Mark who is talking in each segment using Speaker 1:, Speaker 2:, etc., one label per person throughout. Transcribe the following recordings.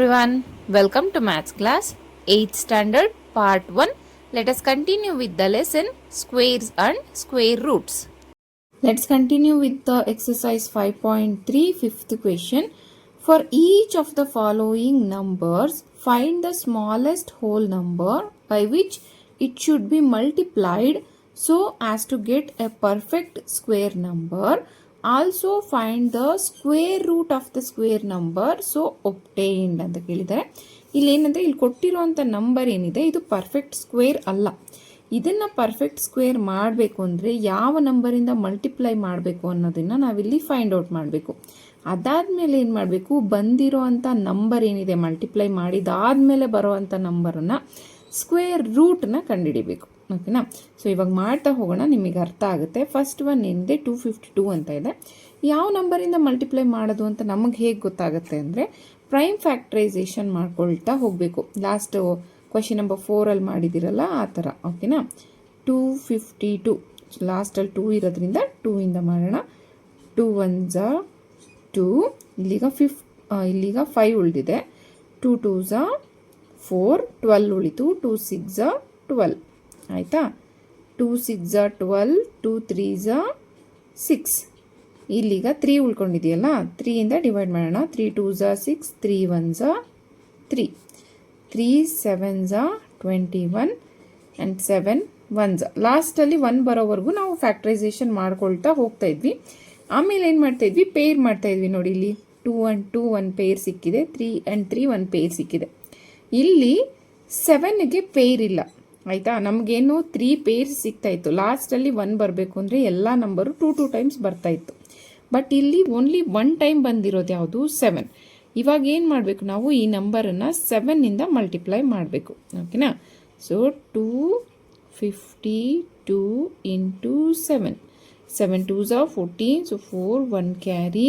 Speaker 1: everyone, welcome to Maths class 8th standard part 1. Let us continue with the lesson squares and square roots. Let's continue with the exercise 5.3 fifth question. For each of the following numbers, find the smallest whole number by which it should be multiplied so as to get a perfect square number. Also find the square root of the square number so obtained ಅಂತ ಕೇಳಿದ್ದಾರೆ. ಇಲ್ಲಿ ಏನಂದರೆ ಇಲ್ಲಿ ಕೊಟ್ಟಿರುವಂಥ number ಏನಿದೆ ಇದು perfect square ಅಲ್ಲ. ಇದನ್ನು ಪರ್ಫೆಕ್ಟ್ ಸ್ಕ್ವೇರ್ ಮಾಡಬೇಕು ಅಂದರೆ ಯಾವ ನಂಬರಿಂದ ಮಲ್ಟಿಪ್ಲೈ ಮಾಡಬೇಕು ಅನ್ನೋದನ್ನು ನಾವಿಲ್ಲಿ ಫೈಂಡ್ ಔಟ್ ಮಾಡಬೇಕು. ಅದಾದಮೇಲೆ ಏನು ಮಾಡಬೇಕು, ಬಂದಿರೋ ಅಂಥ ನಂಬರ್ ಏನಿದೆ ಮಲ್ಟಿಪ್ಲೈ ಮಾಡಿದಾದಮೇಲೆ ಬರೋವಂಥ ನಂಬರನ್ನು ಸ್ಕ್ವೇರ್ ರೂಟ್ನ ಕಂಡುಹಿಡಿಬೇಕು. ಓಕೆನಾ. ಸೊ ಇವಾಗ ಮಾಡ್ತಾ ಹೋಗೋಣ, ನಿಮಗೆ ಅರ್ಥ ಆಗುತ್ತೆ. ಫಸ್ಟ್ ಒನ್ ಏನಿದೆ 252 ಅಂತ ಇದೆ. ಯಾವ ನಂಬರಿಂದ ಮಲ್ಟಿಪ್ಲೈ ಮಾಡೋದು ಅಂತ ನಮಗೆ ಹೇಗೆ ಗೊತ್ತಾಗುತ್ತೆ ಅಂದರೆ ಪ್ರೈಮ್ ಫ್ಯಾಕ್ಟ್ರೈಸೇಷನ್ ಮಾಡ್ಕೊಳ್ತಾ ಹೋಗಬೇಕು. ಲಾಸ್ಟ್ ಕ್ವಶನ್ ನಂಬರ್ 4 ಮಾಡಿದಿರಲ್ಲ ಆ ಥರ. ಓಕೆನಾ. 252 ಲಾಸ್ಟಲ್ಲಿ 2 ಇರೋದ್ರಿಂದ 2 ಇಂದ ಮಾಡೋಣ. 2 1s 2, ಇಲ್ಲಿಗ 5 ಉಳಿದಿದೆ. 2 2s 4, 12 ಉಳಿತು. 2 6s 12 ಆಯಿತಾ. 2 6s 12, 2 3s 6, ಇಲ್ಲಿಗ 3 ಉಳ್ಕೊಂಡಿದೆಯಲ್ಲ, 3 ಇಂದ ಡಿವೈಡ್ ಮಾಡೋಣ. 3 2s 6, 3 1s 3, 3 7s 21 and 7 1s. ಲಾಸ್ಟಲ್ಲಿ 1 ಬರೋವರೆಗೂ ನಾವು ಫ್ಯಾಕ್ಟ್ರೈಸೇಷನ್ ಮಾಡ್ಕೊಳ್ತಾ ಹೋಗ್ತಾ ಇದ್ವಿ. ಆಮೇಲೆ ಏನು ಮಾಡ್ತಾ ಇದ್ವಿ, ಪೇರ್ ಮಾಡ್ತಾ ಇದ್ವಿ. ನೋಡಿ ಇಲ್ಲಿ 2 and 2 1 ಪೇರ್ ಸಿಕ್ಕಿದೆ, 3 and 3 1 ಪೇರ್ ಸಿಕ್ಕಿದೆ. ಇಲ್ಲಿ 7ಗೆ ಪೇರ್ ಇಲ್ಲ ಆಯಿತಾ. ನಮಗೇನು 3 ಪೇರ್ಸ್ ಸಿಗ್ತಾಯಿತ್ತು. ಲಾಸ್ಟಲ್ಲಿ 1 ಬರಬೇಕು ಅಂದರೆ ಎಲ್ಲ ನಂಬರು 2 ಟೈಮ್ಸ್ ಬರ್ತಾಯಿತ್ತು. ಬಟ್ ಇಲ್ಲಿ ಓನ್ಲಿ 1 ಟೈಮ್ ಬಂದಿರೋದು ಯಾವುದು, 7. ಇವಾಗ ಏನು ಮಾಡಬೇಕು, ನಾವು ಈ ನಂಬರನ್ನು 7ಇಂದ ಮಲ್ಟಿಪ್ಲೈ ಮಾಡಬೇಕು. ಓಕೆನಾ. So 252 into 7, 7 2s 14, so 4 1 carry,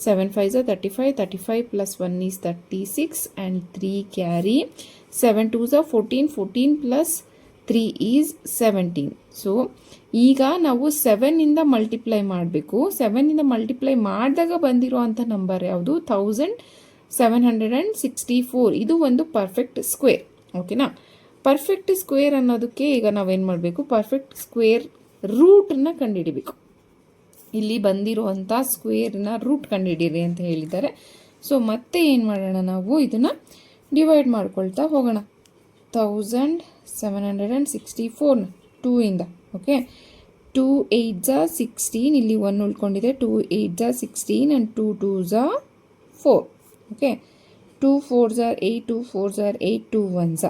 Speaker 1: 7 5s 35, 35 plus 1 is 36 and 3 carry, 7 2s 14, 14 plus 3 is 17. So ಈಗ ನಾವು 7ಇಂದ ಮಲ್ಟಿಪ್ಲೈ ಮಾಡಬೇಕು. 7ಇಂದ ಮಲ್ಟಿಪ್ಲೈ ಮಾಡಿದಾಗ ಬಂದಿರೋ ಅಂಥ ನಂಬರ್ ಯಾವುದು, 1764. ಇದು ಒಂದು ಪರ್ಫೆಕ್ಟ್ ಸ್ಕ್ವೇರ್. ಓಕೆನಾ. ಪರ್ಫೆಕ್ಟ್ ಸ್ಕ್ವೇರ್ ಅನ್ನೋದಕ್ಕೆ ಈಗ ನಾವೇನು ಮಾಡಬೇಕು, ಪರ್ಫೆಕ್ಟ್ ಸ್ಕ್ವೇರ್ ರೂಟನ್ನು ಕಂಡುಹಿಡಿಬೇಕು. ಇಲ್ಲಿ ಬಂದಿರುವಂಥ ಸ್ಕ್ವೇರ್ನ ರೂಟ್ ಕಂಡುಹಿಡೀರಿ ಅಂತ ಹೇಳಿದ್ದಾರೆ. ಸೊ ಮತ್ತೆ ಏನು ಮಾಡೋಣ, ನಾವು ಇದನ್ನು ಡಿವೈಡ್ ಮಾಡ್ಕೊಳ್ತಾ ಹೋಗೋಣ. 1764 2 ಇಂದ. ಓಕೆ. 2 8s 16, ಇಲ್ಲಿ 1 ಉಳ್ಕೊಂಡಿದೆ. 2 8s 16 and 2 2s 4. Okay. 2 4s 8, 2 4s 8, 2 1s.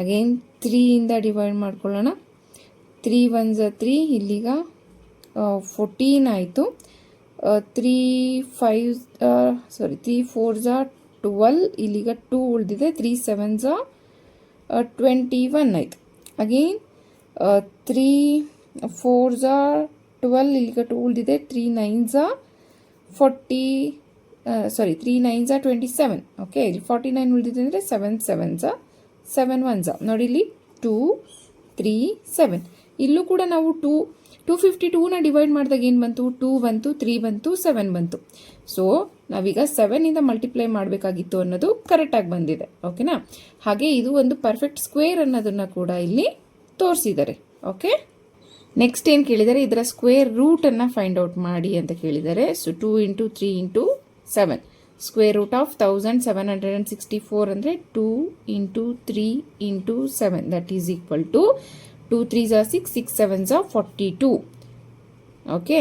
Speaker 1: Again 3 ಇಂದ ಡಿವೈಡ್ ಮಾಡ್ಕೊಳ್ಳೋಣ. 3 1s 3, ಇಲ್ಲಿಗ 14 ಆಯಿತು. 3 4s 12, ಇಲ್ಲಿಗ 2 ಉಳಿದಿದೆ. 3 7s 21 ಆಯಿತು. ಅಗೇನ್ 3 4s 12, ಇಲ್ಲಿಗ 2 ಉಳಿದಿದೆ. 3 9s 27. ಓಕೆ. ಇಲ್ಲಿ 49 ಉಳಿದಿದೆ ಅಂದರೆ 7 7s 7 1s. ನೋಡಿ ಇಲ್ಲಿ 2 3 7. ಇಲ್ಲೂ ಕೂಡ ನಾವು 252ನ ಡಿವೈಡ್ ಮಾಡಿದಾಗ ಏನು ಬಂತು, 2 ಬಂತು, 3 ಬಂತು, 7 ಬಂತು. ಸೊ ನಾವೀಗ 7ಇಂದ ಮಲ್ಟಿಪ್ಲೈ ಮಾಡಬೇಕಾಗಿತ್ತು ಅನ್ನೋದು ಕರೆಕ್ಟಾಗಿ ಬಂದಿದೆ. ಓಕೆನಾ. ಹಾಗೆ ಇದು ಒಂದು ಪರ್ಫೆಕ್ಟ್ ಸ್ಕ್ವೇರ್ ಅನ್ನೋದನ್ನು ಕೂಡ ಇಲ್ಲಿ ತೋರಿಸಿದ್ದಾರೆ. ಓಕೆ. ನೆಕ್ಸ್ಟ್ ಏನು ಕೇಳಿದ್ದಾರೆ, ಇದರ ಸ್ಕ್ವೇರ್ ರೂಟನ್ನು ಫೈಂಡ್ ಔಟ್ ಮಾಡಿ ಅಂತ ಕೇಳಿದ್ದಾರೆ. So 2 into 3 into 7, square root of 1764 ಅಂದರೆ 2 into 3 into 7, that is equal to 2 3s 6, 6 7s 42. Okay.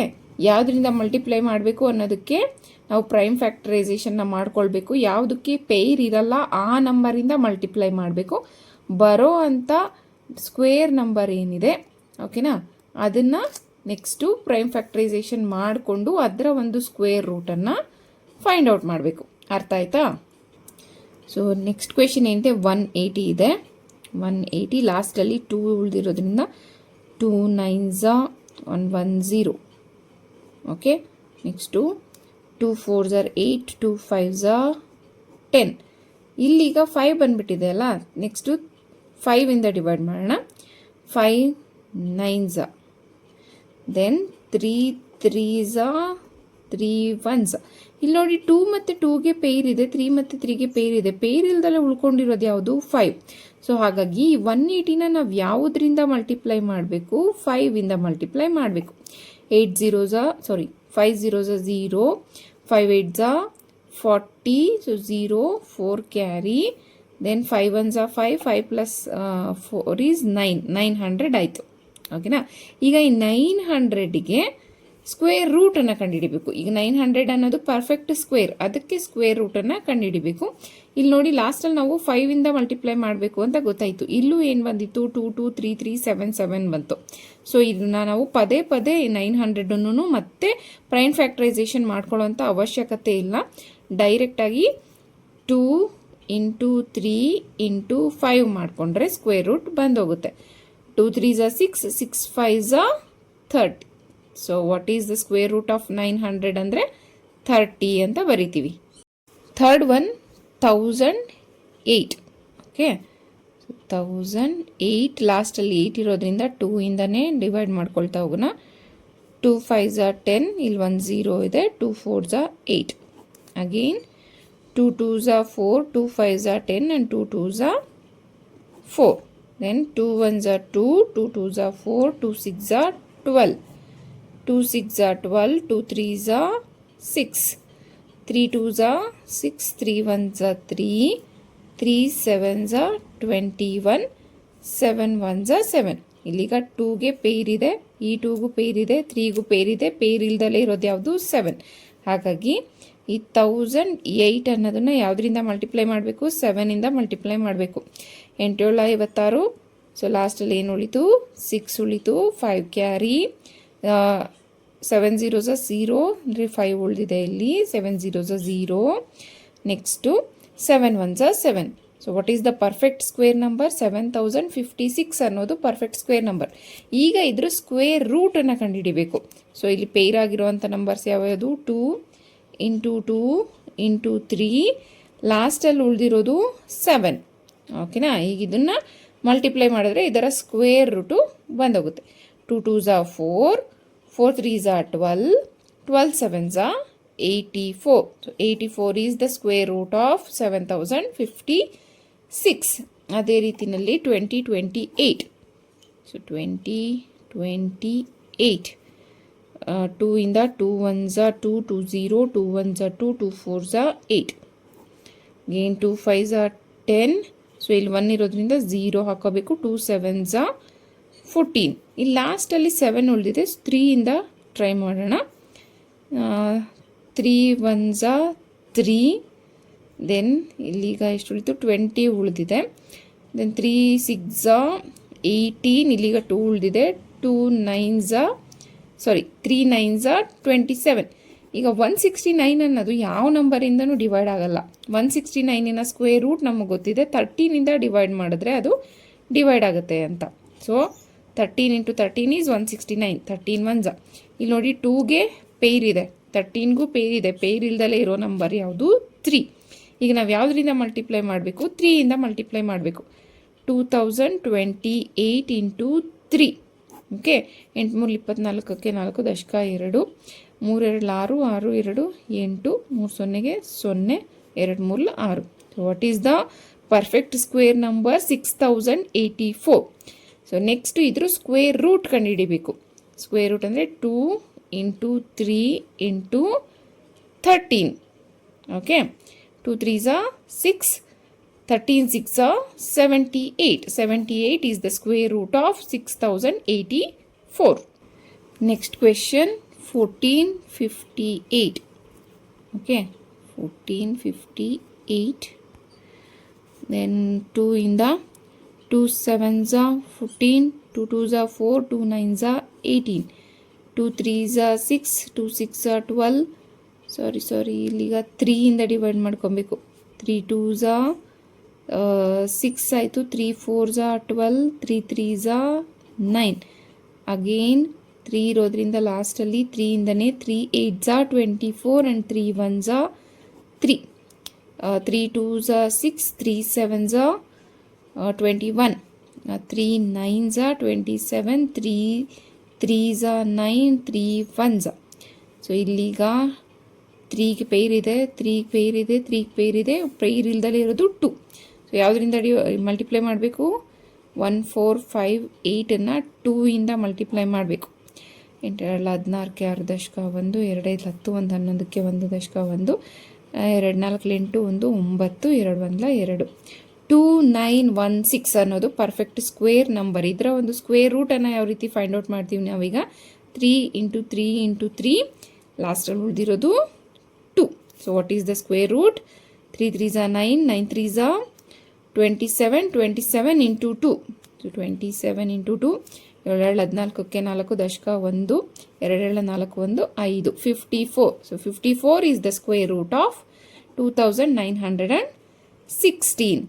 Speaker 1: ಯಾವುದರಿಂದ ಮಲ್ಟಿಪ್ಲೈ ಮಾಡಬೇಕು ಅನ್ನೋದಕ್ಕೆ ನಾವು ಪ್ರೈಮ್ ಫ್ಯಾಕ್ಟರೈಸೇಷನ್ನ ಮಾಡ್ಕೊಳ್ಬೇಕು. ಯಾವುದಕ್ಕೆ ಪೇರ್ ಇರಲ್ಲ ಆ ನಂಬರಿಂದ ಮಲ್ಟಿಪ್ಲೈ ಮಾಡಬೇಕು. ಬರೋ ಅಂಥ ಸ್ಕ್ವೇರ್ ನಂಬರ್ ಏನಿದೆ, ಓಕೆನಾ, ಅದನ್ನು ನೆಕ್ಸ್ಟು ಪ್ರೈಮ್ ಫ್ಯಾಕ್ಟರೈಸೇಷನ್ ಮಾಡಿಕೊಂಡು ಅದರ ಒಂದು ಸ್ಕ್ವೇರ್ ರೂಟನ್ನು ಫೈಂಡ್ ಔಟ್ ಮಾಡಬೇಕು. ಅರ್ಥ ಆಯ್ತಾ. ಸೊ ನೆಕ್ಸ್ಟ್ ಕ್ವೆಶನ್ ಏನಿದೆ 180 ಇದೆ. 180 ಲಾಸ್ಟಲ್ಲಿ 2 ಉಳಿದಿರೋದ್ರಿಂದ 2 9s 110. Okay. Next 2 4s 8, 2 5s 10. ಇಲ್ಲಿಗ 5 ಬಂದುಬಿಟ್ಟಿದೆ ಅಲ್ಲ, ನೆಕ್ಸ್ಟು 5ಇಂದ ಡಿವೈಡ್ ಮಾಡೋಣ. 5 9s, ದೆನ್ 3 3s 3 1s. ಇಲ್ಲಿ ನೋಡಿ 2 ಮತ್ತು 2ಗೆ ಪೇರ್ ಇದೆ, 3 ಮತ್ತು 3ಗೆ ಪೇರ್ ಇದೆ. ಪೇರ್ ಇಲ್ದಲ್ಲೇ ಉಳ್ಕೊಂಡಿರೋದು ಯಾವುದು 5. ಸೊ ಹಾಗಾಗಿ 180ನ ನಾವು ಯಾವುದರಿಂದ ಮಲ್ಟಿಪ್ಲೈ ಮಾಡಬೇಕು, 5ಇಂದ ಮಲ್ಟಿಪ್ಲೈ ಮಾಡಬೇಕು. 8 zeros 5 zeros 0, 5 8s 40, so 0, 4 carry, then 5 1s 5, 5 plus 4 is 9, 900 ಆಯಿತು. ಓಕೆನಾ. ಈಗ ಈ 900ಗೆ ಸ್ಕ್ವೇರ್ ರೂಟನ್ನು ಕಂಡುಹಿಡಿಬೇಕು. ಈಗ 900 ಅನ್ನೋದು ಪರ್ಫೆಕ್ಟ್ ಸ್ಕ್ವೇರ್, ಅದಕ್ಕೆ ಸ್ಕ್ವೇರ್ ರೂಟನ್ನು ಕಂಡುಹಿಡಿಬೇಕು. ಇಲ್ಲಿ ನೋಡಿ ಲಾಸ್ಟಲ್ಲಿ ನಾವು 5ಇಂದ ಮಲ್ಟಿಪ್ಲೈ ಮಾಡಬೇಕು ಅಂತ ಗೊತ್ತಾಯಿತು. ಇಲ್ಲೂ ಏನು ಬಂದಿತ್ತು, 2 2 3 3 7 7 ಬಂತು. ಸೊ ಇದನ್ನ ನಾವು ಪದೇ ಪದೇ 900 ಮತ್ತೆ ಪ್ರೈಮ್ ಫ್ಯಾಕ್ಟರೈಸೇಷನ್ ಮಾಡ್ಕೊಳ್ಳೋಂಥ ಅವಶ್ಯಕತೆ ಇಲ್ಲ. ಡೈರೆಕ್ಟಾಗಿ 2 ಇಂಟು 3 ಇಂಟು 5 ಮಾಡಿಕೊಂಡ್ರೆ ಸ್ಕ್ವೇರ್ ರೂಟ್ ಬಂದೋಗುತ್ತೆ. 2 3s 6, 6 5s 30. So what is the square root of 900 ಅಂದರೆ 30 ಅಂತ ಬರಿತೀವಿ. Third one 1008. ಓಕೆ, 1008 ಲಾಸ್ಟಲ್ಲಿ 8 ಇರೋದ್ರಿಂದ 2ಇಂದನೇ ಡಿವೈಡ್ ಮಾಡ್ಕೊಳ್ತಾ ಹೋಗೋಣ. 2 5s 10, ಇಲ್ಲಿ 1 0 ಇದೆ. 2 4s 8. Again 2 2s 4, 2 5s 10 and 2 2s 4. Then 2 1s 2, 2 2s 4, 2 6s 12. 2 6s 12, 2 3s 6, 3 2s 6, 3 1s 3, 3 7s 21, 7 1s 7. ಇಲ್ಲಿಗ 2ಗೆ peer ಇದೆ, ಈ 2ಗೂ ಪೇರ್ ಇದೆ, 3ಗೂ ಪೇರ್ ಇದೆ. ಪೇರ್ ಇಲ್ದಲೇ ಇರೋದು ಯಾವುದು 7. ಹಾಗಾಗಿ ಈ 1008 ಅನ್ನೋದನ್ನು ಯಾವುದರಿಂದ ಮಲ್ಟಿಪ್ಲೈ ಮಾಡಬೇಕು, 7ಇಂದ ಮಲ್ಟಿಪ್ಲೈ ಮಾಡಬೇಕು. 8 7 56. ಸೊ ಲಾಸ್ಟಲ್ಲಿ ಏನು ಉಳಿತು, 6 ಉಳಿತು. 5 ಕ್ಯಾರಿ, 7 zeros 0 ಅಂದರೆ 5 ಉಳಿದಿದೆ ಇಲ್ಲಿ. 7 zeros 0. Next 7 1s 7. So what is the perfect square number, 7056 ಅನ್ನೋದು ಪರ್ಫೆಕ್ಟ್ ಸ್ಕ್ವೇರ್ ನಂಬರ್. ಈಗ ಇದ್ರ ಸ್ಕ್ವೇರ್ ರೂಟನ್ನು ಕಂಡುಹಿಡಿಬೇಕು. ಸೊ ಇಲ್ಲಿ ಪೇರ್ ಆಗಿರುವಂಥ ನಂಬರ್ಸ್ ಯಾವ್ಯಾವುದು, 2 ಇಂಟು 2 ಇಂಟು 3, ಲಾಸ್ಟಲ್ಲಿ ಉಳಿದಿರೋದು 7. ಓಕೆನಾ. ಈಗ ಇದನ್ನು ಮಲ್ಟಿಪ್ಲೈ ಮಾಡಿದ್ರೆ ಇದರ square route ಬಂದೋಗುತ್ತೆ. 2 2s 4, 4 3s 12, 12 7s 84. So 84 is the square root of 7056. ಅದೇ ರೀತಿಯಲ್ಲಿ 2028. ಸೊ 2028. 2 ಇಂದ 2 1s 2, 2 0, 2 1s 2, 2 4s 8. again 2 5s 10. So ಇಲ್ಲಿ 1 ಇರೋದ್ರಿಂದ 0 ಹಾಕೋಬೇಕು. 2 7s 14. ಇಲ್ಲಿ ಲಾಸ್ಟಲ್ಲಿ 7 ಉಳಿದಿದೆ, 3ಇಂದ ಟ್ರೈ ಮಾಡೋಣ. 3 1s 3. ದೆನ್ ಇಲ್ಲಿಗ ಎಷ್ಟು ಉಳಿತು, 20 ಉಳಿದಿದೆ. Then 3 6s 18. ಇಲ್ಲಿಗ 2 ಉಳಿದಿದೆ. 3 9s 27. ಈಗ 169 ಅನ್ನೋದು ಯಾವ ನಂಬರಿಂದನೂ ಡಿವೈಡ್ ಆಗಲ್ಲ. 169ನ ಸ್ಕ್ವೇರ್ ರೂಟ್ ನಮಗೆ ಗೊತ್ತಿದೆ, 13ಇಂದ ಡಿವೈಡ್ ಮಾಡಿದ್ರೆ ಅದು ಡಿವೈಡ್ ಆಗುತ್ತೆ ಅಂತ. So 13 into 13 is 169. 13 1s. ಇಲ್ಲಿ ನೋಡಿ 2ಗೆ ಪೇರ್ ಇದೆ, 13ಗೂ ಪೇರ್ ಇದೆ. ಪೇರ್ ಇಲ್ದಲೇ ಇರೋ ನಂಬರ್ ಯಾವುದು, 3. ಈಗ ನಾವು ಯಾವುದರಿಂದ ಮಲ್ಟಿಪ್ಲೈ ಮಾಡಬೇಕು, 3ಇಂದ ಮಲ್ಟಿಪ್ಲೈ ಮಾಡಬೇಕು. 2028 ಇಂಟು 3. ಓಕೆ. 8 3 24ಕ್ಕೆ 4 ದಶಕ 2, 3 2 6, 6 2 8, 3 0ಗೆ 0, 2 3 6. So what is the perfect square number, 6084. So next ಇದ್ರ ಸ್ಕ್ವೇರ್ ರೂಟ್ ಕಂಡುಹಿಡಿಬೇಕು. ಸ್ಕ್ವೇರ್ ರೂಟ್ ಅಂದರೆ 2 into 3 into 13. Okay. 2 3s 6, 13 6 78. 78 is the square root of 6084. Next question 1458. Okay, 1458. Then 2 in the 2 7s 14, 2 2s 4, 2 9s 18, 2 3s 6, 2 6 12. ಸಾರಿ ಇಲ್ಲಿಗ 3 ಇಂದ divide ಮಾಡ್ಕೊಬೇಕು. 3 2s 6 ಆಯಿತು. 3 4s 12, 3 3s 9. Again 3 ಇರೋದ್ರಿಂದ ಲಾಸ್ಟಲ್ಲಿ 3 ಇಂದನೇ 3 8s 24 and 3 1s 3. 3 2s 6, 3 7s 21, 3 9s 27, 3 3s 9, 3 1s. So ಇಲ್ಲೀಗ 3ಗೆ peer ಇದೆ, 3ಗೆ peer ಇದೆ, 3ಗೆ peer ಇದೆ, peer ಇಲ್ದಲೇ ಇರೋದು 2. So ಯಾವುದರಿಂದ ಮಲ್ಟಿಪ್ಲೈ ಮಾಡಬೇಕು? 1 4 5 8 2 ಇಂದ ಮಲ್ಟಿಪ್ಲೈ ಮಾಡಬೇಕು. 8 2 16ಕ್ಕೆ 6 ದಶಕ 1, 2 5 10, 1 11ಕ್ಕೆ 1 ದಶಕ 1, 2 4 8 1 9, 2 1 2. 2 9 1 6 ಅನ್ನೋದು ಪರ್ಫೆಕ್ಟ್ ಸ್ಕ್ವೇರ್ ನಂಬರ್. ಇದರ ಒಂದು ಸ್ಕ್ವೇರ್ ರೂಟನ್ನು ಯಾವ ರೀತಿ ಫೈಂಡ್ ಔಟ್ ಮಾಡ್ತೀವಿ ನಾವೀಗ? 3 × 3 × 3, ಲಾಸ್ಟಲ್ಲಿ ಉಳಿದಿರೋದು 2. So what is the square root? 3 3s 9, 9 3s 27, 27 × 2. So 27 × 2, 7 7 14ಕ್ಕೆ 4 ದಶಕ 1, 2 7 4 1 5, 54. So 54 is the square root of 2916.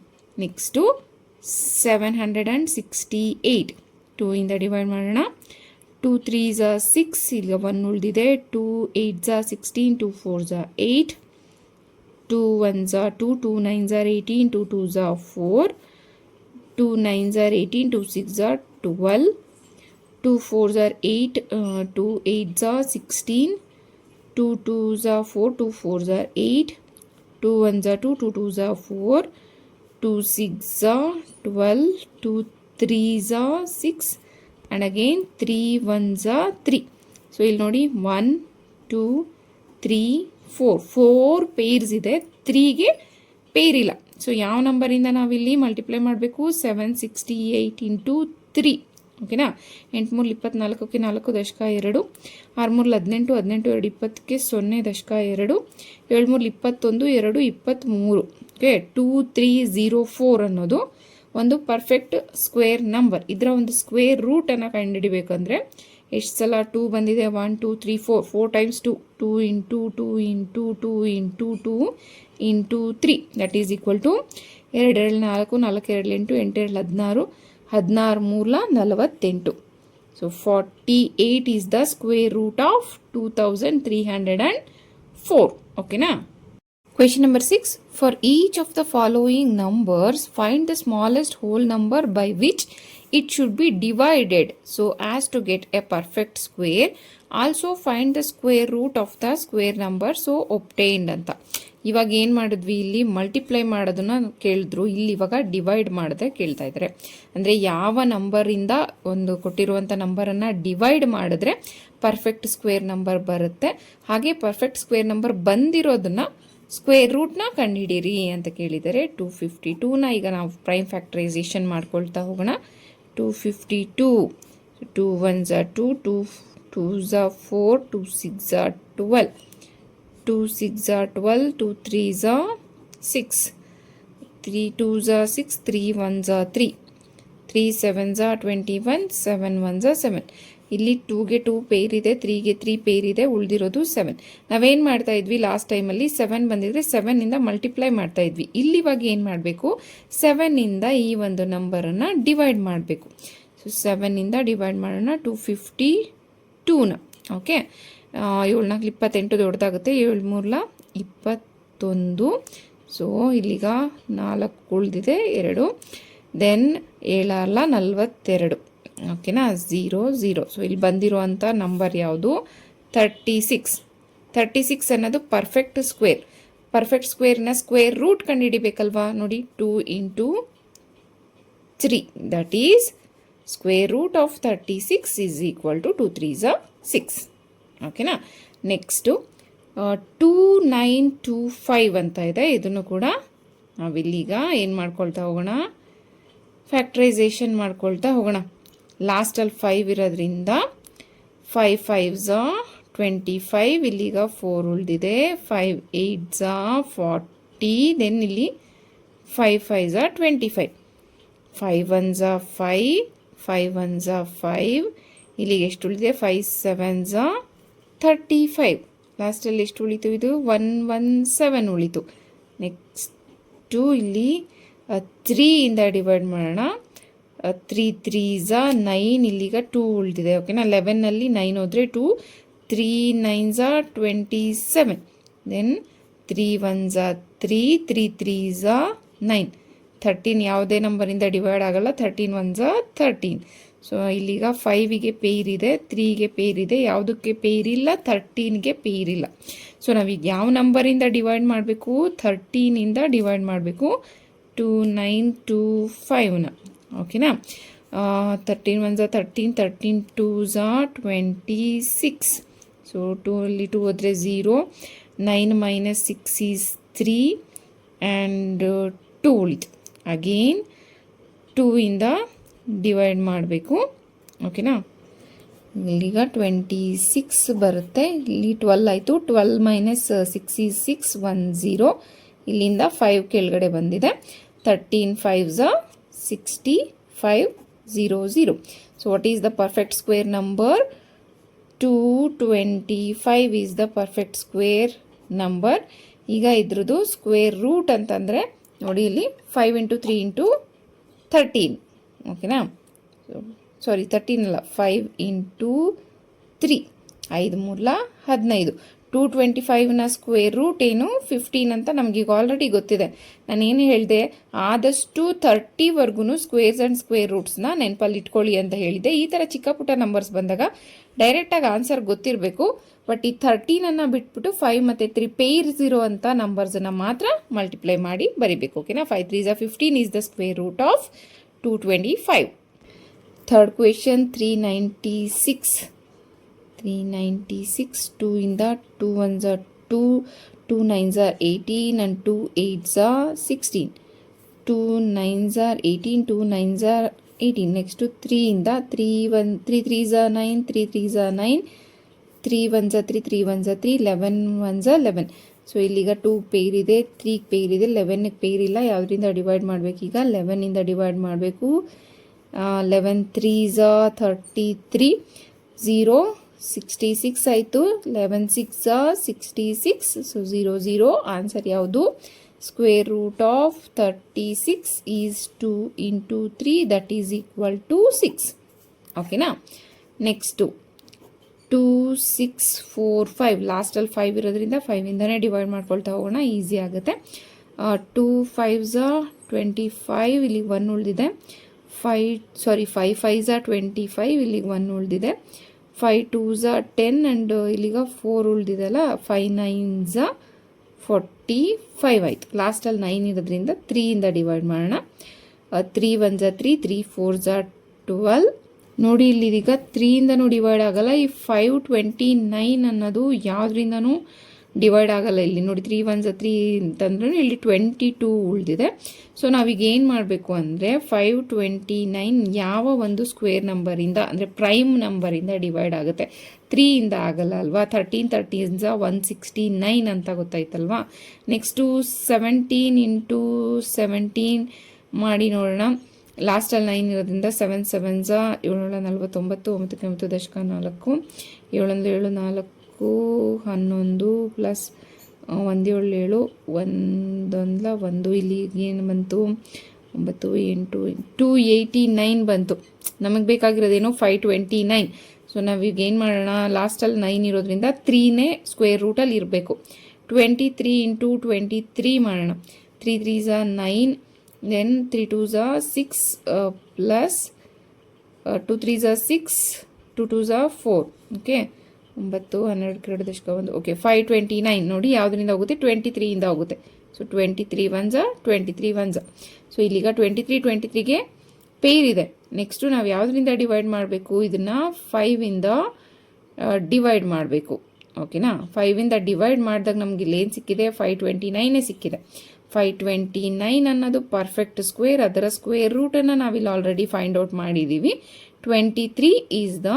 Speaker 1: Next 768. 2 ಇಂದ ಡಿವೈಡ್ ಮಾಡೋಣ. 2 3s 6, ಈಗ 1 ಉಳಿದಿದೆ. 2 8s 16, 2 4s 8, 2 1s 2, 2 9s 18, 2 2s 4, 2 9s 18, 2 6s 12, 2 4s 8, 2 8s 16, 2 2s 4, 2 4s 8, 2 1s 2, 2 2s 4, 2 6s 12, 2 3s 6, and again 3 1s 3. So ಇಲ್ಲಿ ನೋಡಿ 1 2 3 4 pairs ಇದೆ, 3ಗೆ peer ಇಲ್ಲ. ಸೊ ಯಾವ ನಂಬರಿಂದ ನಾವಿಲ್ಲಿ ಮಲ್ಟಿಪ್ಲೈ ಮಾಡಬೇಕು? 768 × 3. ಓಕೆನಾ? 8 3 24ಕ್ಕೆ 4 ದಶಕ 2, 6 3 18, 18 2 20ಕ್ಕೆ 0 ದಶಕ 2, 7 3 21, 2 23. ಓಕೆ, 2 3 0 4 ಅನ್ನೋದು ಒಂದು ಪರ್ಫೆಕ್ಟ್ ಸ್ಕ್ವೇರ್ ನಂಬರ್. ಇದರ ಒಂದು ಸ್ಕ್ವೇರ್ ರೂಟನ್ನು ಕಂಡುಹಿಡಿಬೇಕಂದ್ರೆ ಎಷ್ಟು ಸಲ 2 ಬಂದಿದೆ? 1 2 3 4, 4 times 2, 2 × 2 × 2 × 2 × 3, that is equal to 2 2 4, 4 2 8, 8 2 16, 16 3 48. So 48 is the square root of 2304. ಓಕೆನಾ? Question number 6. For each of the following numbers, find the smallest whole number by which it should be divided so as to get a perfect square. Also find the square root of the square number so obtained ಅಂತ. ಇವಾಗ ಏನು ಮಾಡಿದ್ವಿ? ಇಲ್ಲಿ multiply ಮಾಡೋದನ್ನ ಕೇಳಿದ್ರು, ಇಲ್ಲಿ ಇವಾಗ divide ಮಾಡದೆ ಕೇಳ್ತಾ ಇದ್ದಾರೆ. ಅಂದರೆ ಯಾವ ನಂಬರಿಂದ ಒಂದು ಕೊಟ್ಟಿರುವಂಥ ನಂಬರನ್ನು ಡಿವೈಡ್ ಮಾಡಿದ್ರೆ ಪರ್ಫೆಕ್ಟ್ ಸ್ಕ್ವೇರ್ ನಂಬರ್ ಬರುತ್ತೆ, ಹಾಗೆ ಪರ್ಫೆಕ್ಟ್ ಸ್ಕ್ವೇರ್ ನಂಬರ್ ಬಂದಿರೋದನ್ನ ಸ್ಕ್ವೇರ್ ರೂಟ್ನ ಕಂಡುಹಿಡೀರಿ ಅಂತ ಕೇಳಿದ್ದಾರೆ. 252ನ ಈಗ ನಾವು ಪ್ರೈಮ್ ಫ್ಯಾಕ್ಟರೈಸೇಷನ್ ಮಾಡ್ಕೊಳ್ತಾ ಹೋಗೋಣ. 252, 2 1s 2, 2 2s 4, 2 6s 12, 2 6s 12, 2 3s 6, 3 2s 6, 3 1s 3, 3 7s 21, 7 1s 7. ಇಲ್ಲಿ 2ಗೆ 2 ಪೇರ್ ಇದೆ, 3ಗೆ 3 ಪೇರ್ ಇದೆ, ಉಳಿದಿರೋದು 7. ನಾವೇನು ಮಾಡ್ತಾ ಇದ್ವಿ? ಲಾಸ್ಟ್ ಟೈಮಲ್ಲಿ 7 ಬಂದಿದ್ರೆ 7ಇಂದ ಮಲ್ಟಿಪ್ಲೈ ಮಾಡ್ತಾ ಇದ್ವಿ. ಇಲ್ಲಿ ಇವಾಗ ಏನು ಮಾಡಬೇಕು? 7ಇಂದ ಈ ಒಂದು ನಂಬರನ್ನು ಡಿವೈಡ್ ಮಾಡಬೇಕು. ಸೊ 7ಇಂದ ಡಿವೈಡ್ ಮಾಡೋಣ. 252ನ. ಓಕೆ, 7 4 28 ದೊಡ್ಡದಾಗುತ್ತೆ, 7 3 21. ಸೊ ಇಲ್ಲಿಗ 4 ಉಳಿದಿದೆ 2, ದೆನ್ 7 42. ಓಕೆನಾ? 0 0. ಸೊ ಇಲ್ಲಿ ಬಂದಿರುವಂಥ ನಂಬರ್ ಯಾವುದು? 36. 36 ಅನ್ನೋದು ಪರ್ಫೆಕ್ಟ್ ಸ್ಕ್ವೇರ್. ಪರ್ಫೆಕ್ಟ್ ಸ್ಕ್ವೇರ್ನ ಸ್ಕ್ವೇರ್ ರೂಟ್ ಕಂಡುಹಿಡಿಬೇಕಲ್ವಾ? ನೋಡಿ, 2 × 3, that is square root of 36 is equal to 2 3s 6. ಓಕೆನಾ? ನೆಕ್ಸ್ಟು 2925 ಅಂತ ಇದೆ. ಇದನ್ನು ಕೂಡ ನಾವಿಲ್ಲೀಗ ಏನು ಮಾಡ್ಕೊಳ್ತಾ ಹೋಗೋಣ? ಫ್ಯಾಕ್ಟ್ರೈಸೇಷನ್ ಮಾಡ್ಕೊಳ್ತಾ ಹೋಗೋಣ. ಲಾಸ್ಟಲ್ಲಿ 5 ಇರೋದ್ರಿಂದ 5 5s 25, ಇಲ್ಲಿಗ 4 ಉಳಿದಿದೆ. 5 8s 40, ದೆನ್ ಇಲ್ಲಿ 5 5s 25, 5 1s 5, 5 1s 5, ಇಲ್ಲಿಗೆ ಎಷ್ಟು ಉಳಿದಿದೆ? 5 7s 35. ಲಾಸ್ಟಲ್ಲಿ ಎಷ್ಟು ಉಳಿತು? ಇದು 117 ಉಳಿತು. ನೆಕ್ಸ್ಟು ಇಲ್ಲಿ 3 ಇಂದ ಡಿವೈಡ್ ಮಾಡೋಣ. 3 3s 9, ಇಲ್ಲಿಗ 2 ಉಳಿದಿದೆ. ಓಕೆನಾ? 11ನಲ್ಲಿ 9 ಹೋದರೆ 2, 3 9s 27, ದೆನ್ 3 1s 3, 3 3s 9. 13 ಯಾವುದೇ ನಂಬರಿಂದ ಡಿವೈಡ್ ಆಗಲ್ಲ. 13 1s 13. ಸೊ ಇಲ್ಲಿಗ 5ಗೆ ಪೇರ್ ಇದೆ, 3ಗೆ ಪೇರ್ ಇದೆ, ಯಾವುದಕ್ಕೆ ಪೇರ್ ಇಲ್ಲ, 13ಗೆ ಪೇರ್ ಇಲ್ಲ. ಸೊ ನಾವೀಗ ಯಾವ ನಂಬರಿಂದ ಡಿವೈಡ್ ಮಾಡಬೇಕು, 13ಇಂದ ಡಿವೈಡ್ ಮಾಡಬೇಕು 2925ನ. ಓಕೆನಾ. 13 1 13, 13 2 26. ಸೊ 2 ಅಲ್ಲಿ 2 ಹೋದರೆ 0, 9 minus 6 is 3 ಆ್ಯಂಡ್ 2 ಉಳಿತು. ಅಗೇನ್ 2ಇಂದ ಡಿವೈಡ್ ಮಾಡಬೇಕು. ಓಕೆನಾ. ಇಲ್ಲಿಗ 26 ಬರುತ್ತೆ, ಇಲ್ಲಿ 12 ಆಯಿತು. 12 minus 6 is 6, 1 0. ಇಲ್ಲಿಂದ 5 ಕೆಳಗಡೆ ಬಂದಿದೆ. 13 5s 65 0 0. So what is the perfect square number? 225 is the perfect square number. ಈಗ ಇದ್ರದ್ದು ಸ್ಕ್ವೇರ್ ರೂಟ್ ಅಂತಂದರೆ ನೋಡಿ, ಇಲ್ಲಿ 5 × 3 × 13. ಓಕೆನಾ. ಸಾರಿ 13 ಅಲ್ಲ, 5 × 3, 5 3 15. 225ನ ಸ್ಕ್ವೇರ್ ರೂಟ್ ಏನು? 15 ಅಂತ ನಮಗೀಗ ಆಲ್ರೆಡಿ ಗೊತ್ತಿದೆ. ನಾನೇನು ಹೇಳಿದೆ, ಆದಷ್ಟು 30ವರೆಗೂ ಸ್ಕ್ವೇರ್ಸ್ ಆ್ಯಂಡ್ ಸ್ಕ್ವೇರ್ ರೂಟ್ಸ್ನ ನೆನಪಲ್ಲಿ ಇಟ್ಕೊಳ್ಳಿ ಅಂತ ಹೇಳಿದೆ. ಈ ಥರ ಚಿಕ್ಕ ಪುಟ್ಟ ನಂಬರ್ಸ್ ಬಂದಾಗ ಡೈರೆಕ್ಟಾಗಿ ಆನ್ಸರ್ ಗೊತ್ತಿರಬೇಕು. ಬಟ್ ಈ 13ಅನ್ನು ಬಿಟ್ಬಿಟ್ಟು 5 ಮತ್ತು 3 ಪೇರ್ಸ್ ಇರೋವಂಥ ನಂಬರ್ಸನ್ನು ಮಾತ್ರ ಮಲ್ಟಿಪ್ಲೈ ಮಾಡಿ ಬರಿಬೇಕು. ಓಕೆನಾ. 5 3 15 is the square root of 225. Third question 396. 2 ಇಂದ 2 1s 2, 2 9s 18 and 2 8s 16. 2 9s 18, 2 9s 18. Next 3 ಇಂದ 3 3s 9, 3 3s 9, 3 1s 3, 3 1s 3, 11 1s 11. So ಇಲ್ಲಿಗ 2 peer ಇದೆ, 3 ಪೇರ್ ಇದೆ, 11ಗೆ ಪೇರ್ ಇಲ್ಲ. ಯಾವುದರಿಂದ ಡಿವೈಡ್ ಮಾಡಬೇಕು? ಈಗ 11ಇಂದ ಡಿವೈಡ್ ಮಾಡಬೇಕು. 11 3s 33, 0 66 ಆಯಿತು. 11 6 66. ಸೊ 0 0. ಆನ್ಸರ್ ಯಾವುದು? Square root of 36 is 2 × 3, that is equal to 6. ಓಕೆನಾ. ನೆಕ್ಸ್ಟು 2 6 4 5. ಲಾಸ್ಟಲ್ಲಿ 5 ಇರೋದ್ರಿಂದ 5ಇಂದನೇ ಡಿವೈಡ್ ಮಾಡ್ಕೊಳ್ತಾ ಹೋಗೋಣ, ಈಸಿ ಆಗುತ್ತೆ. 2 5s 25, ಇಲ್ಲಿಗೆ 1 ಉಳಿದಿದೆ. 5 5s 25, ಇಲ್ಲಿಗೆ 1 ಉಳಿದಿದೆ. 5 2s 10 ಆ್ಯಂಡ್ ಇಲ್ಲಿಗ 4 ಉಳಿದಿದೆಲ್ಲ. 5 9s 45 ಆಯಿತು. ಲಾಸ್ಟಲ್ಲಿ 9 ಇರೋದ್ರಿಂದ 3ಇಂದ ಡಿವೈಡ್ ಮಾಡೋಣ. 3 1s 3, 3 4s 12. ನೋಡಿ, ಇಲ್ಲಿದೀಗ 3ಇಂದನೂ ಡಿವೈಡ್ ಆಗಲ್ಲ. ಈ 529 ಅನ್ನೋದು ಯಾವುದರಿಂದನೂ ಡಿವೈಡ್ ಆಗಲ್ಲ. ಇಲ್ಲಿ ನೋಡಿ 3 1s 3 ಅಂತಂದ್ರೂ ಇಲ್ಲಿ 22 ಉಳಿದಿದೆ. ಸೊ ನಾವೀಗ ಏನು ಮಾಡಬೇಕು ಅಂದರೆ 529 ಯಾವ ಒಂದು ಸ್ಕ್ವೇರ್ ನಂಬರಿಂದ ಅಂದರೆ ಪ್ರೈಮ್ ನಂಬರಿಂದ ಡಿವೈಡ್ ಆಗುತ್ತೆ? 3ಇಂದ ಆಗಲ್ಲ ಅಲ್ವಾ. 13 13s 169 ಅಂತ ಗೊತ್ತಾಯ್ತಲ್ವಾ. ನೆಕ್ಸ್ಟು 17 × 17 ಮಾಡಿ ನೋಡೋಣ. ಲಾಸ್ಟಲ್ಲಿ 9 ಇರೋದ್ರಿಂದ 7 7s 7 49, 9 9 ದಶಕ 4, 7 7 4, 11 ಪ್ಲಸ್ 1 7 7, 1 1. ಇಲ್ಲಿ ಏನು ಬಂತು? 9 8 289 ಬಂತು. ನಮಗೆ ಬೇಕಾಗಿರೋದೇನು? 529. ಸೊ ನಾವೀಗ ಏನು ಮಾಡೋಣ? ಲಾಸ್ಟಲ್ಲಿ 9 ಇರೋದ್ರಿಂದ 3ನೇ ಸ್ಕ್ವೇರ್ ರೂಟಲ್ಲಿ ಇರಬೇಕು. 23 × 23 ಮಾಡೋಣ. 3 3s 9, then 3 2s 6 plus 2 3s 6, 2 2s 4. Okay. 9 12 2 ದಶಕ 1. ಓಕೆ. 529 ನೋಡಿ ಯಾವುದರಿಂದ ಹೋಗುತ್ತೆ? 23ಇಂದ ಹೋಗುತ್ತೆ. So 23 1s 23 1s. ಸೊ ಇಲ್ಲಿಗ 23 23ಗೆ ಪೇರ್ ಇದೆ. ನೆಕ್ಸ್ಟು ನಾವು ಯಾವುದರಿಂದ ಡಿವೈಡ್ ಮಾಡಬೇಕು? ಇದನ್ನು 5ಇಂದ ಡಿವೈಡ್ ಮಾಡಬೇಕು. ಓಕೆನಾ. 5ಇಂದ ಡಿವೈಡ್ ಮಾಡಿದಾಗ ನಮಗೆ ಇಲ್ಲಿ ಏನು ಸಿಕ್ಕಿದೆ? 529 ಸಿಕ್ಕಿದೆ. 529 ಅನ್ನೋದು ಪರ್ಫೆಕ್ಟ್ ಸ್ಕ್ವೇರ್. ಅದರ ಸ್ಕ್ವೇರ್ ರೂಟನ್ನು ನಾವಿಲ್ಲಿ ಆಲ್ರೆಡಿ ಫೈಂಡ್ ಔಟ್ ಮಾಡಿದ್ದೀವಿ. 23 is the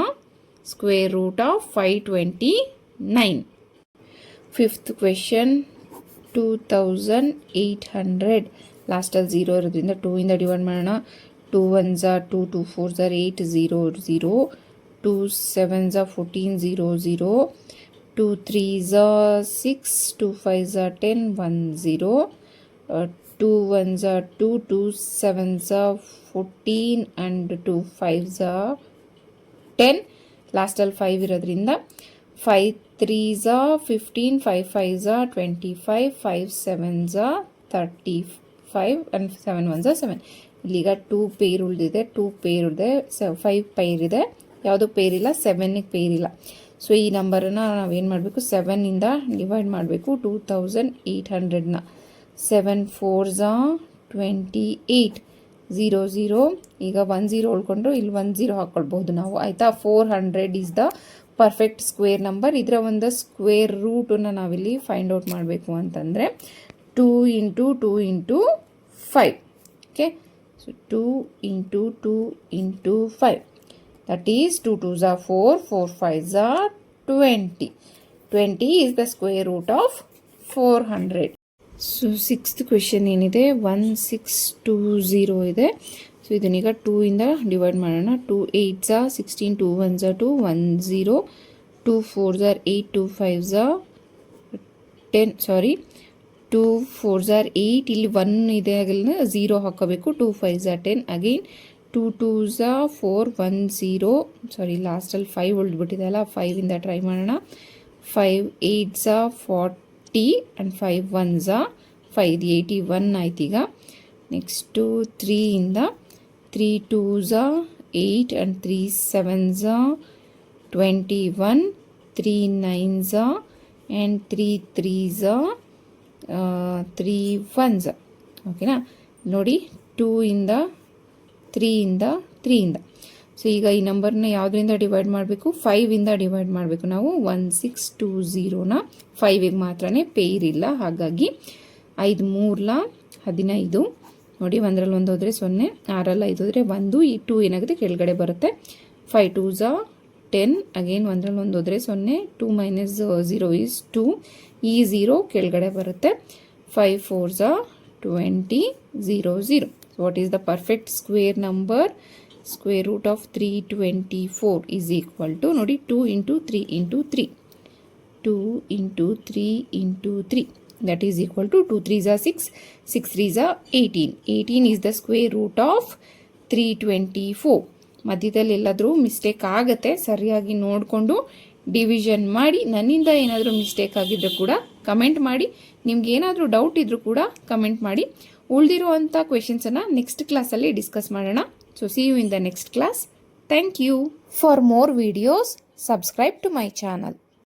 Speaker 1: square root of 529. Fifth question 2800. ಲಾಸ್ಟಲ್ಲಿ 0 ಇರೋದ್ರಿಂದ 2ಇಂದ ಡಿವೈಡ್ ಮಾಡೋಣ. 2 1s 2, 2 4s 8 0 0, 2 7s 14 0 0, 2 3s 6, 2 5s 10 1 0, 2 1s 2, 2 7s 14 and 2 5s 10. ಲಾಸ್ಟಲ್ಲಿ 5 ಇರೋದ್ರಿಂದ 5 3s 15, 5 5s 25, 5 7s 35 and 7 1s 7. ಇಲ್ಲಿಗ 2 peer ಉಳಿದಿದೆ, 2 ಪೇರ್ ಇದೆ, 5 ಪೇರ್ ಇದೆ, ಯಾವುದು ಪೇರ್ ಇಲ್ಲ, 7ಗೆ ಪೇರ್ ಇಲ್ಲ. ಸೊ ಈ ನಂಬರನ್ನು ನಾವೇನು ಮಾಡಬೇಕು, 7ಇಂದ ಡಿವೈಡ್ ಮಾಡಬೇಕು 2800ನ. 7 4s 28, 0 0, ಈಗ 1 0 ಉಳ್ಕೊಂಡ್ರು, ಇಲ್ಲಿ 1 0 ಹಾಕ್ಕೊಳ್ಬಹುದು ನಾವು, ಆಯಿತಾ. 400 is the perfect square number. ಇದರ ಒಂದು ಸ್ಕ್ವೇರ್ ರೂಟನ್ನು ನಾವಿಲ್ಲಿ ಫೈಂಡ್ ಔಟ್ ಮಾಡಬೇಕು ಅಂತಂದರೆ 2 × 2 × 5. Okay, so 2 × 2 × 5, that is 2 2s are 4, 4 5s are 20. 20 is the square root of 400. So 6th question ಏನಿದೆ, 1620 ಇದೆ. ಸೊ ಇದನ್ನೀಗ 2ಇಂದ ಡಿವೈಡ್ ಮಾಡೋಣ. 2 8s are 16, 2 1s are 2, 1 0, 2 4s are 8, 2 5s are 10, sorry 2 4s are 8, ಇಲ್ಲಿ 1 ಇದೆ, ಆಗಲ್ಲ 0 ಹಾಕೋಬೇಕು. 2 5s are 10, again 2 2s are 4, 1 0, ಸಾರಿ ಲಾಸ್ಟಲ್ಲಿ 5 ಉಳಿದ್ಬಿಟ್ಟಿದೆ ಅಲ್ಲ, 5ಇಂದ try ಮಾಡೋಣ. 5 8s are 40 and 5 1s are 5, 81 ಆಯ್ತು. ಈಗ ನೆಕ್ಸ್ಟು 3ಇಂದ 3 2s are 8 and 3 7s are 21, 3 9s are and 3 3s are 3 1s. ಓಕೆನಾ, ನೋಡಿ 2ಇಂದ 3ಇಂದ. ಸೊ ಈಗ ಈ ನಂಬರ್ನ ಯಾವುದರಿಂದ ಡಿವೈಡ್ ಮಾಡಬೇಕು, 5ಇಂದ ಡಿವೈಡ್ ಮಾಡಬೇಕು ನಾವು. 1620ನ 5ಗೆ ಮಾತ್ರನೇ ಪೇರ್ ಇಲ್ಲ, ಹಾಗಾಗಿ 5 3 15. ನೋಡಿ 1ರಲ್ಲಿ 1 ಹೋದರೆ 0, 6ರಲ್ಲಿ 5 ಹೋದರೆ 1, ಈ 2 ಏನಾಗುತ್ತೆ ಕೆಳಗಡೆ ಬರುತ್ತೆ. 5 2s are 10, ಅಗೇನ್ 1ರಲ್ಲಿ 1 ಹೋದರೆ 0, 2 - 0 is 2, ಈ 0 ಕೆಳಗಡೆ ಬರುತ್ತೆ. 5 4s are 20, 0 0. So what is the perfect square number? Square root of 324 is equal to, ನೋಡಿ 2 × 3 × 3, 2 × 3 × 3, that is equal to 2 3s are 6, 6 3s are 18. 18 is the square root of 324. ಮಧ್ಯದಲ್ಲಿ ಎಲ್ಲಾದರೂ mistake ಆಗುತ್ತೆ, ಸರಿಯಾಗಿ ನೋಡಿಕೊಂಡು ಡಿವಿಷನ್ ಮಾಡಿ. ನನ್ನಿಂದ ಏನಾದರೂ ಮಿಸ್ಟೇಕ್ ಆಗಿದ್ದರೂ ಕೂಡ ಕಮೆಂಟ್ ಮಾಡಿ. ನಿಮ್ಗೆ ಏನಾದರೂ ಡೌಟ್ ಇದ್ದರೂ ಕೂಡ ಕಮೆಂಟ್ ಮಾಡಿ. ಉಳಿದಿರುವಂಥ ಕ್ವೆಶನ್ಸನ್ನು ನೆಕ್ಸ್ಟ್ ಕ್ಲಾಸಲ್ಲಿ ಡಿಸ್ಕಸ್ ಮಾಡೋಣ. So see you in the next class. Thank you. For more videos subscribe to my channel.